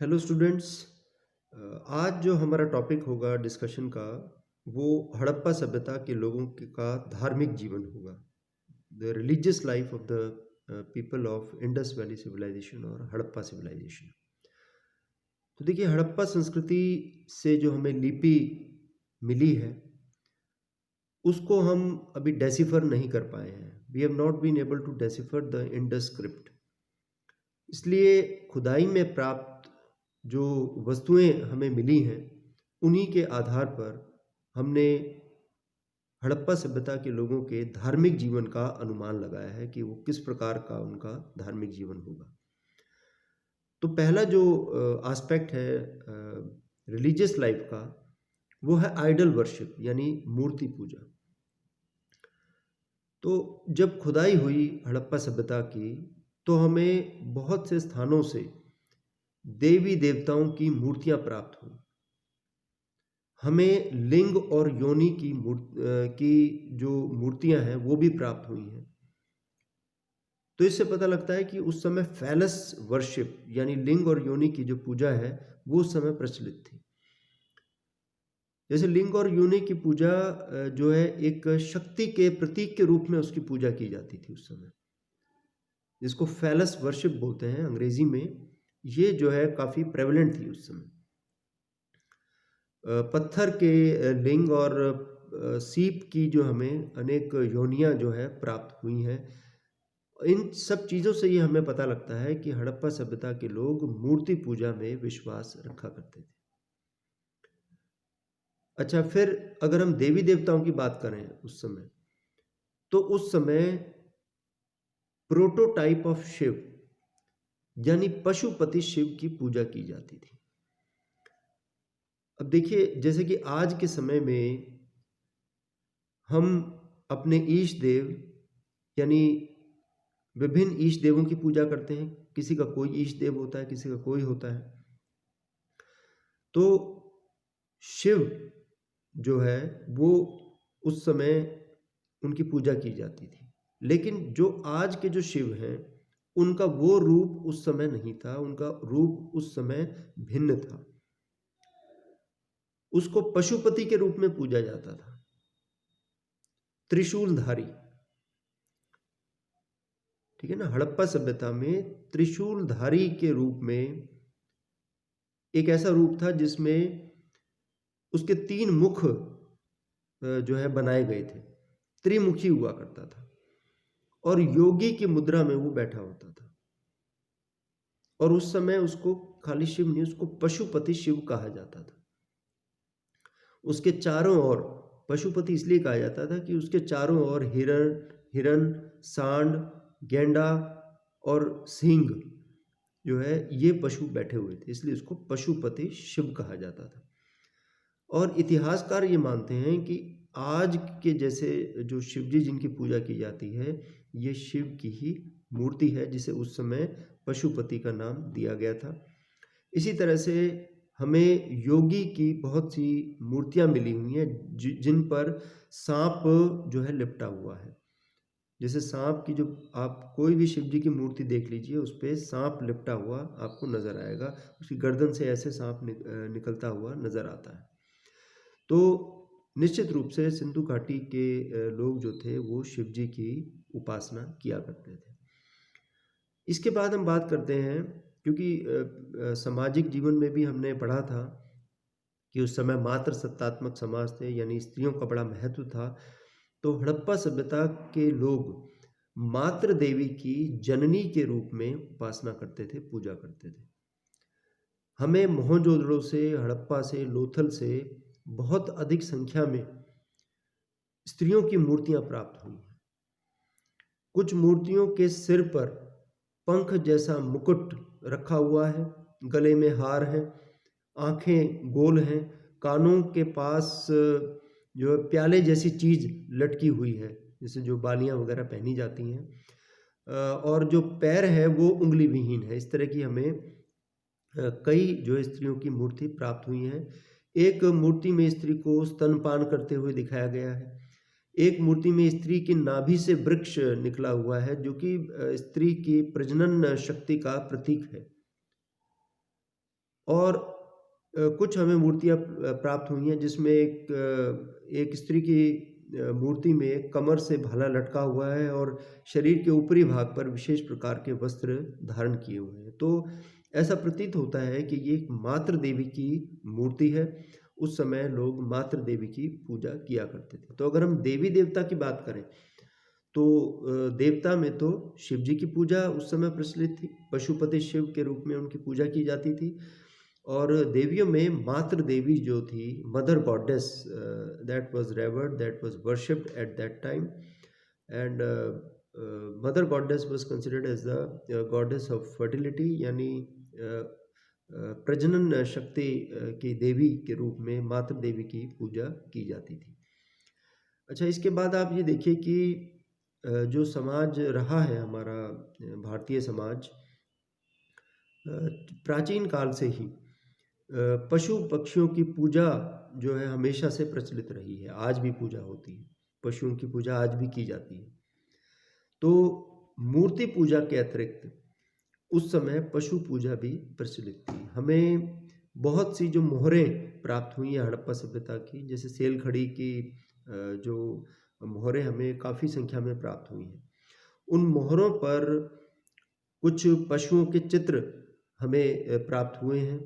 Hello students. आज जो हमारा टॉपिक होगा डिस्कशन का वो हड़प्पा सभ्यता के लोगों का धार्मिक जीवन होगा। The religious life of the people of Indus valley civilisation और हड़प्पा सिविलाइजेशन। तो देखिए, हड़प्पा संस्कृति से जो हमें लिपि मिली है उसको हम अभी डेसिफर नहीं कर पाए हैं। We have not been able to decipher the Indus script. इसलिए खुदाई में प्राप्त जो वस्तुएं हमें मिली हैं उन्हीं के आधार पर हमने हड़प्पा सभ्यता के लोगों के धार्मिक जीवन का अनुमान लगाया है कि वो किस प्रकार का उनका धार्मिक जीवन होगा। तो पहला जो एस्पेक्ट है रिलीजियस लाइफ का वो है आइडल वर्शिप यानी मूर्ति पूजा। तो जब खुदाई हुई हड़प्पा सभ्यता की तो हमें बहुत से स्थानों से देवी देवताओं की मूर्तियां प्राप्त हुई। हमें लिंग और योनि की जो मूर्तियां हैं वो भी प्राप्त हुई हैं। तो इससे पता लगता है कि उस समय फैलस वर्शिप यानी लिंग और योनि की जो पूजा है वो उस समय प्रचलित थी। जैसे लिंग और योनि की पूजा जो है एक शक्ति के प्रतीक के रूप में उसकी पूजा की जाती थी उस समय, जिसको फैलस वर्शिप बोलते हैं अंग्रेजी में। ये जो है काफ़ी प्रेवलेंट थी उस समय। पत्थर के लिंग और सीप की जो हमें अनेक योनियां जो है प्राप्त हुई हैं। इन सब चीज़ों से ये हमें पता लगता है कि हड़प्पा सभ्यता के लोग मूर्ति पूजा में विश्वास रखा करते थे। अच्छा, फिर अगर हम देवी देवताओं की बात करें उस समय, तो उस समय प्रोटोटाइप ऑफ शिव यानी पशुपति शिव की पूजा की जाती थी। अब देखिए, जैसे कि आज के समय में हम अपने ईश देव यानी विभिन्न ईश देवों की पूजा करते हैं। किसी का कोई ईश देव होता है, किसी का कोई होता है। तो शिव जो है वो उस समय उनकी पूजा की जाती थी, लेकिन जो आज के जो शिव हैं उनका वो रूप उस समय नहीं था। उनका रूप उस समय भिन्न था। उसको पशुपति के रूप में पूजा जाता था, त्रिशूलधारी। ठीक है ना। हड़प्पा सभ्यता में त्रिशूलधारी के रूप में एक ऐसा रूप था जिसमें उसके 3 मुख जो है बनाए गए थे। त्रिमुखी हुआ करता था और योगी की मुद्रा में वो बैठा होता था। और उस समय उसको खाली शिव नहीं, उसको पशुपति शिव कहा जाता था। उसके चारों ओर पशुपति इसलिए कहा जाता था कि उसके चारों ओर हिरण, सांड, गेंडा और सिंह जो है ये पशु बैठे हुए थे, इसलिए उसको पशुपति शिव कहा जाता था। और इतिहासकार ये मानते हैं कि आज के जैसे जो शिव जी जिनकी पूजा की जाती है ये शिव की ही मूर्ति है, जिसे उस समय पशुपति का नाम दिया गया था। इसी तरह से हमें योगी की बहुत सी मूर्तियां मिली हुई हैं जिन पर सांप जो है लिपटा हुआ है। जैसे सांप की जो आप कोई भी शिव जी की मूर्ति देख लीजिए, उस पर सांप लिपटा हुआ आपको नजर आएगा। उसकी गर्दन से ऐसे सांप निकलता हुआ नजर आता है। तो निश्चित रूप से सिंधु घाटी के लोग जो थे वो शिव जी की उपासना किया करते थे। इसके बाद हम बात करते हैं, क्योंकि सामाजिक जीवन में भी हमने पढ़ा था कि उस समय मात्र सत्तात्मक समाज थे, यानी स्त्रियों का बड़ा महत्व था। तो हड़प्पा सभ्यता के लोग मात्र देवी की जननी के रूप में उपासना करते थे, पूजा करते थे। हमें मोहनजोदड़ो से, हड़प्पा से, लोथल से बहुत अधिक संख्या में स्त्रियों की मूर्तियां प्राप्त हुई हैं। कुछ मूर्तियों के सिर पर पंख जैसा मुकुट रखा हुआ है, गले में हार है, आंखें गोल हैं, कानों के पास जो है प्याले जैसी चीज लटकी हुई है, जैसे जो बालियां वगैरह पहनी जाती हैं। और जो पैर है वो उंगली विहीन है। इस तरह की हमें कई जो है स्त्रियों की मूर्ति प्राप्त हुई हैं। एक मूर्ति में स्त्री को स्तनपान करते हुए दिखाया गया है। एक मूर्ति में स्त्री की नाभि से वृक्ष निकला हुआ है, जो कि स्त्री की प्रजनन शक्ति का प्रतीक है। और कुछ हमें मूर्तियाँ प्राप्त हुई हैं जिसमें एक स्त्री की मूर्ति में कमर से भाला लटका हुआ है और शरीर के ऊपरी भाग पर विशेष प्रकार के वस्त्र धारण किए हुए हैं। तो ऐसा प्रतीत होता है कि ये एक मातृ देवी की मूर्ति है। उस समय लोग मातृ देवी की पूजा किया करते थे। तो अगर हम देवी देवता की बात करें तो देवता में तो शिव जी की पूजा उस समय प्रचलित थी। पशुपति शिव के रूप में उनकी पूजा की जाती थी। और देवियों में मातृ देवी जो थी, mother goddess, that was revered, that was worshipped at that time. And mother goddess was considered as the goddess of fertility, यानी प्रजनन शक्ति की देवी के रूप में मातृ देवी की पूजा की जाती थी। अच्छा, इसके बाद आप ये देखिए कि जो समाज रहा है हमारा भारतीय समाज, प्राचीन काल से ही पशु पक्षियों की पूजा जो है हमेशा से प्रचलित रही है। आज भी पूजा होती है, पशुओं की पूजा आज भी की जाती है। तो मूर्ति पूजा के अतिरिक्त उस समय पशु पूजा भी प्रचलित थी। हमें बहुत सी जो मोहरें प्राप्त हुई हैं हड़प्पा सभ्यता की, जैसे सेलखड़ी की जो मोहरें हमें काफ़ी संख्या में प्राप्त हुई हैं। उन मोहरों पर कुछ पशुओं के चित्र हमें प्राप्त हुए हैं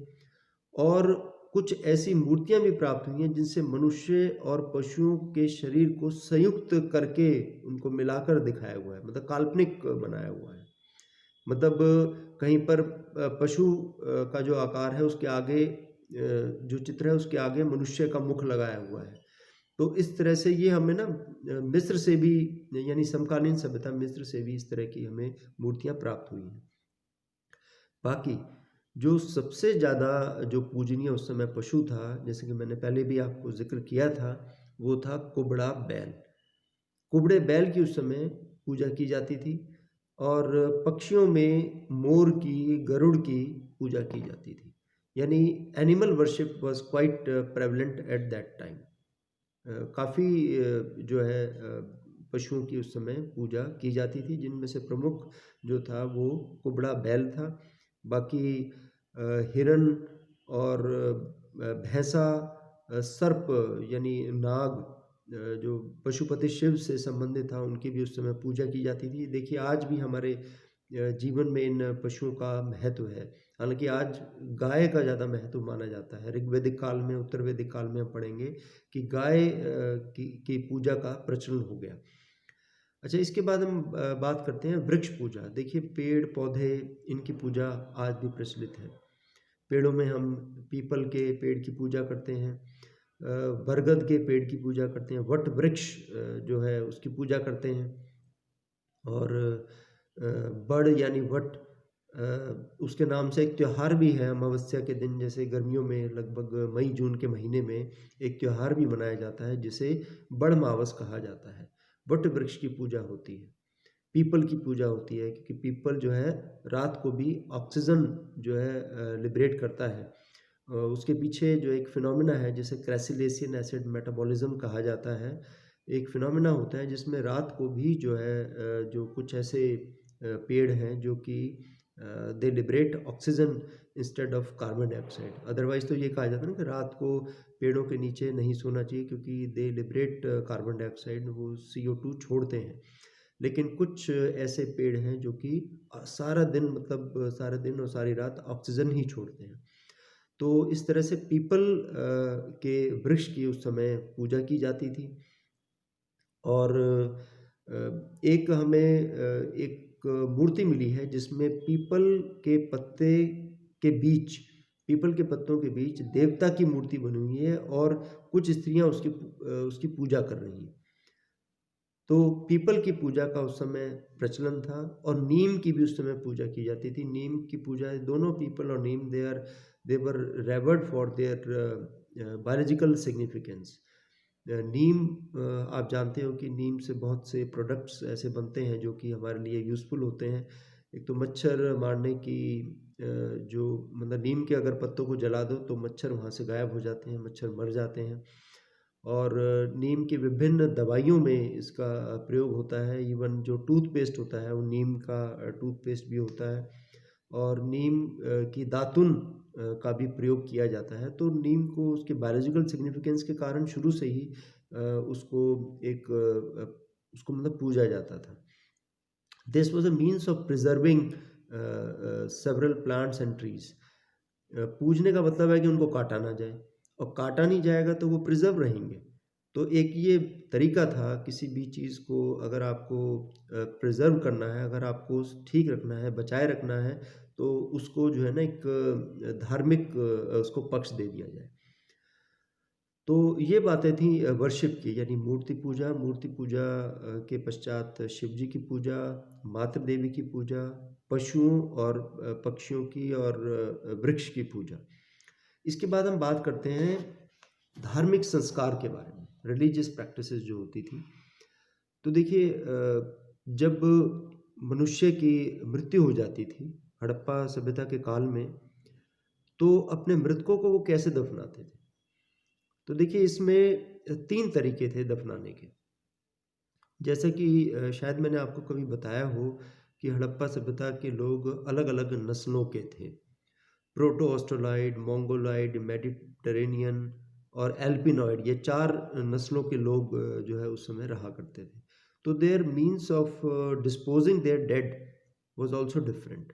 और कुछ ऐसी मूर्तियां भी प्राप्त हुई हैं जिनसे मनुष्य और पशुओं के शरीर को संयुक्त करके उनको मिलाकर दिखाया हुआ है, मतलब काल्पनिक बनाया हुआ है। मतलब कहीं पर पशु का जो आकार है उसके आगे जो चित्र है उसके आगे मनुष्य का मुख लगाया हुआ है। तो इस तरह से ये हमें ना मिस्र से भी, यानी समकालीन सभ्यता मिस्र से भी इस तरह की हमें मूर्तियां प्राप्त हुई हैं। बाकी जो सबसे ज़्यादा जो पूजनीय उस समय पशु था, जैसे कि मैंने पहले भी आपको जिक्र किया था, वो था कुबड़ा बैल। कुबड़े बैल की उस समय पूजा की जाती थी और पक्षियों में मोर की, गरुड़ की पूजा की जाती थी। यानी animal worship was quite prevalent eight that time. काफ़ी जो है पशुओं की उस समय पूजा की जाती थी, जिनमें से प्रमुख जो था वो कुबड़ा बैल था। बाकी हिरन और भैंसा, सर्प यानी नाग, जो पशुपति शिव से संबंधित था, उनकी भी उस समय पूजा की जाती थी। देखिए आज भी हमारे जीवन में इन पशुओं का महत्व है। हालांकि आज गाय का ज़्यादा महत्व माना जाता है। ऋग्वैदिक काल में, उत्तर वैदिक काल में हम पढ़ेंगे कि गाय की पूजा का प्रचलन हो गया। अच्छा, इसके बाद हम बात करते हैं वृक्ष पूजा। देखिए पेड़ पौधे, इनकी पूजा आज भी प्रचलित है। पेड़ों में हम पीपल के पेड़ की पूजा करते हैं, बरगद के पेड़ की पूजा करते हैं, वट वृक्ष जो है उसकी पूजा करते हैं। और बड़ यानी वट, उसके नाम से एक त्यौहार भी है। अमावस्या के दिन, जैसे गर्मियों में लगभग मई जून के महीने में एक त्यौहार भी मनाया जाता है जिसे बड़ मावस कहा जाता है। वट वृक्ष की पूजा होती है, पीपल की पूजा होती है, क्योंकि पीपल जो है रात को भी ऑक्सीजन जो है लिबरेट करता है। उसके पीछे जो एक फिनोमिना है जिसे क्रेसिलेसियन एसिड मेटाबॉलिज्म कहा जाता है। एक फिनोमिना होता है जिसमें रात को भी जो है जो कुछ ऐसे पेड़ हैं जो कि they liberate oxygen instead of carbon dioxide. Otherwise तो ये कहा जाता है ना कि रात को पेड़ों के नीचे नहीं सोना चाहिए क्योंकि दे लिबरेट कार्बन डाइऑक्साइड, वो CO2 छोड़ते हैं। लेकिन कुछ ऐसे पेड़ हैं जो कि सारा दिन, मतलब सारा दिन और सारी रात ऑक्सीजन ही छोड़ते हैं। तो इस तरह से पीपल के वृक्ष की उस समय पूजा की जाती थी। और एक हमें एक मूर्ति मिली है जिसमें पीपल के पत्ते के बीच, पीपल के पत्तों के बीच देवता की मूर्ति बनी हुई है और कुछ स्त्रियां उसकी पूजा कर रही हैं। तो पीपल की पूजा का उस समय प्रचलन था और नीम की भी उस समय पूजा की जाती थी। नीम की पूजा, दोनों पीपल और नीम, they were revered for their biological significance. नीम, आप जानते हो कि नीम से बहुत से प्रोडक्ट्स ऐसे बनते हैं जो कि हमारे लिए यूज़फुल होते हैं। एक तो मच्छर मारने की, जो मतलब नीम के अगर पत्तों को जला दो तो मच्छर वहाँ से गायब हो जाते हैं, मच्छर मर जाते हैं। और नीम की विभिन्न दवाइयों में इसका प्रयोग होता है। इवन जो टूथपेस्ट होता है वो नीम का टूथपेस्ट भी होता है। और नीम की दातुन का भी प्रयोग किया जाता है। तो नीम को उसके बायोलॉजिकल सिग्निफिकेंस के कारण शुरू से ही उसको एक उसको मतलब पूजा जाता था। This was a means of preserving several plants and trees. पूजने का मतलब है कि उनको काटा ना जाए, और काटा नहीं जाएगा तो वो प्रिजर्व रहेंगे। तो एक ये तरीका था किसी भी चीज़ को अगर आपको प्रिजर्व करना है, अगर आपको ठीक रखना है, बचाए रखना है, तो उसको जो है ना एक धार्मिक उसको पक्ष दे दिया जाए। तो ये बातें थी वर्शिप की, यानी मूर्ति पूजा के पश्चात शिव जी की पूजा, मातृ देवी की पूजा, पशुओं और पक्षियों की और वृक्ष की पूजा। इसके बाद हम बात करते हैं धार्मिक संस्कार के बारे में, रिलीजियस प्रैक्टिसेस जो होती थी। तो देखिए जब मनुष्य की मृत्यु हो जाती थी हड़प्पा सभ्यता के काल में, तो अपने मृतकों को वो कैसे दफनाते थे? तो देखिए इसमें 3 तरीके थे दफनाने के। जैसे कि शायद मैंने आपको कभी बताया हो कि हड़प्पा सभ्यता के लोग अलग-अलग नस्लों के थे। प्रोटो ऑस्ट्रेलॉइड, मोंगोलॉइड, मेडिटेरेनियन और एल्पिनॉइड, ये 4 नस्लों के लोग जो है उस समय रहा करते थे। तो their means of disposing their dead was also different.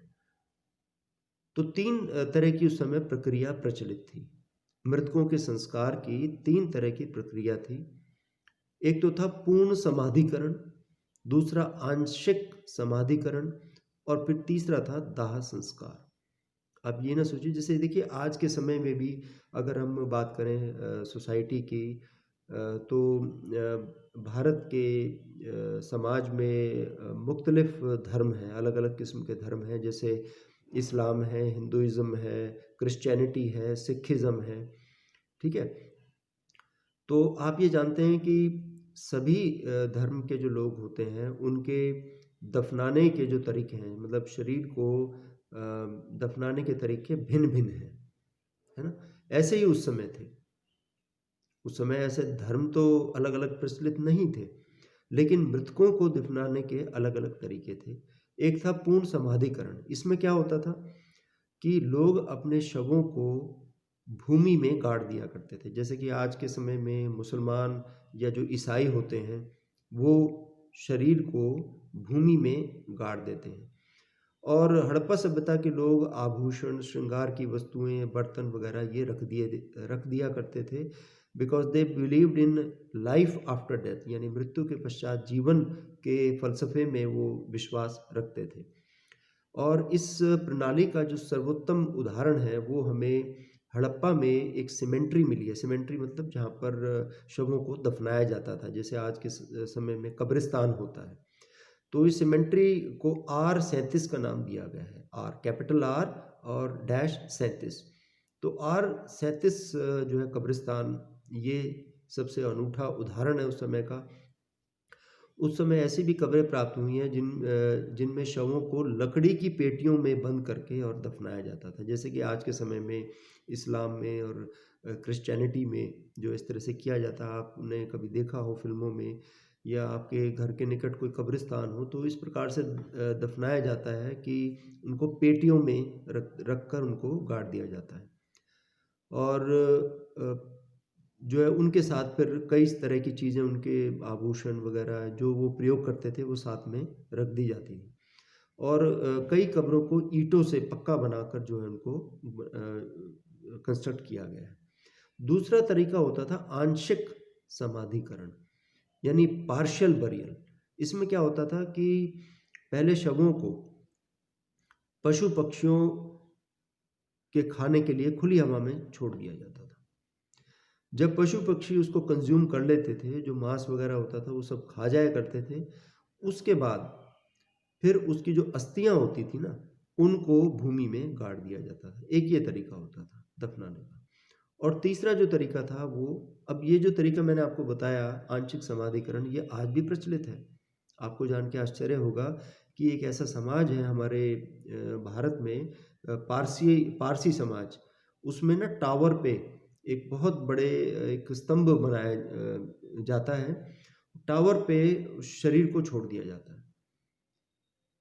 तो 3 तरह की उस समय प्रक्रिया प्रचलित थी। मृतकों के संस्कार की 3 तरह की प्रक्रिया थी। एक तो था पूर्ण समाधिकरण, दूसरा आंशिक समाधिकरण, और फिर तीसरा था दाह संस्कार। आप ये ना सोचिए, जैसे देखिए आज के समय में भी अगर हम बात करें सोसाइटी की, तो भारत के समाज में मुख्तलिफ धर्म हैं, अलग अलग किस्म के धर्म हैं। जैसे इस्लाम है, हिंदुइज़्म है, क्रिश्चियनिटी है, सिखिज़्म है, ठीक है। तो आप ये जानते हैं कि सभी धर्म के जो लोग होते हैं उनके दफनाने के जो तरीके हैं, मतलब शरीर को दफनाने के तरीके भिन्न-भिन्न हैं, है ना? ऐसे ही उस समय थे। उस समय ऐसे धर्म तो अलग-अलग प्रचलित नहीं थे, लेकिन मृतकों को दफनाने के अलग-अलग तरीके थे। एक था पूर्ण समाधिकरण। इसमें क्या होता था कि लोग अपने शवों को भूमि में गाड़ दिया करते थे। जैसे कि आज के समय में मुसलमान या जो ईसाई होते हैं, वो शरीर को भूमि में गाड़ देते हैं। और हड़प्पा सभ्यता के लोग आभूषण, श्रृंगार की वस्तुएं, बर्तन वगैरह ये रख दिया करते थे, because they believed in life after death, यानी मृत्यु के पश्चात जीवन के फलसफे में वो विश्वास रखते थे। और इस प्रणाली का जो सर्वोत्तम उदाहरण है वो हमें हड़प्पा में एक सिमेंट्री मिली है। सिमेंट्री मतलब जहाँ पर शवों को दफनाया जाता था, जैसे आज के समय में कब्रिस्तान होता है। तो इस सिमेंट्री को R37 का नाम दिया गया है, आर कैपिटल आर और डैश 37। तो R37 जो है कब्रिस्तान, ये सबसे अनूठा उदाहरण है उस समय का। उस समय ऐसी भी खबरें प्राप्त हुई हैं जिनमें शवों को लकड़ी की पेटियों में बंद करके और दफनाया जाता था। जैसे कि आज के समय में इस्लाम में और क्रिश्चियनिटी में जो इस तरह से किया जाता है, आपने कभी देखा हो फिल्मों में, या आपके घर के निकट कोई कब्रिस्तान हो, तो इस प्रकार से दफनाया जाता है कि उनको पेटियों में रख कर उनको गाड़ दिया जाता है। और जो है उनके साथ फिर कई तरह की चीज़ें, उनके आभूषण वगैरह जो वो प्रयोग करते थे, वो साथ में रख दी जाती थी। और कई कब्रों को ईंटों से पक्का बनाकर जो है उनको कंस्ट्रक्ट किया गया है। दूसरा तरीका होता था आंशिक समाधिकरण, यानी पार्शियल बरियल। इसमें क्या होता था कि पहले शवों को पशु पक्षियों के खाने के लिए खुली हवा में छोड़ दिया जाता था। जब पशु पक्षी उसको कंज्यूम कर लेते थे, जो मांस वगैरह होता था वो सब खा जाया करते थे, उसके बाद फिर उसकी जो अस्थियां होती थी ना, उनको भूमि में गाड़ दिया जाता था। एक ये तरीका होता था दफनाने का। और तीसरा जो तरीका था वो, अब ये जो तरीका मैंने आपको बताया आंशिक समाधिकरण, ये आज भी प्रचलित है। आपको जान के आश्चर्य होगा कि एक ऐसा समाज है हमारे भारत में, पारसी समाज, उसमें ना टावर पे एक बहुत बड़े एक स्तंभ बनाया जाता है। टावर पे शरीर को छोड़ दिया जाता है,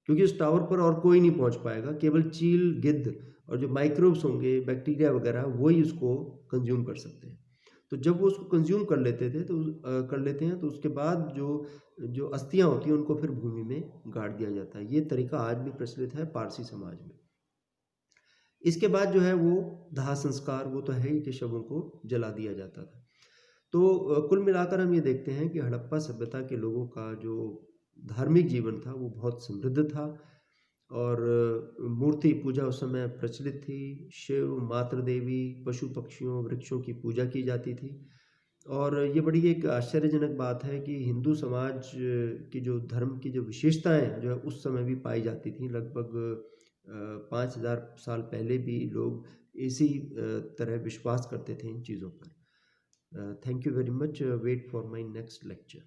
क्योंकि उस टावर पर और कोई नहीं पहुंच पाएगा, केवल चील, गिद्ध और जो माइक्रोब्स होंगे, बैक्टीरिया वगैरह, वही उसको कंज्यूम कर सकते हैं। तो जब वो उसको कंज्यूम कर लेते थे तो कर लेते हैं तो उसके बाद जो अस्थियां होती हैं उनको फिर भूमि में गाड़ दिया जाता है। ये तरीका आज भी प्रचलित है पारसी समाज में। इसके बाद जो है वो दाह संस्कार, वो तो है ही कि शवों को जला दिया जाता था। तो कुल मिलाकर हम ये देखते हैं कि हड़प्पा सभ्यता के लोगों का जो धार्मिक जीवन था वो बहुत समृद्ध था और मूर्ति पूजा उस समय प्रचलित थी। शिव, मातृ देवी, पशु पक्षियों, वृक्षों की पूजा की जाती थी। और ये बड़ी एक आश्चर्यजनक बात है कि हिंदू समाज की जो धर्म की जो विशेषताएं जो है उस समय भी पाई जाती थी। लगभग 5000 साल पहले भी लोग इसी तरह विश्वास करते थे इन चीज़ों पर। Thank you very much. Wait for my next lecture.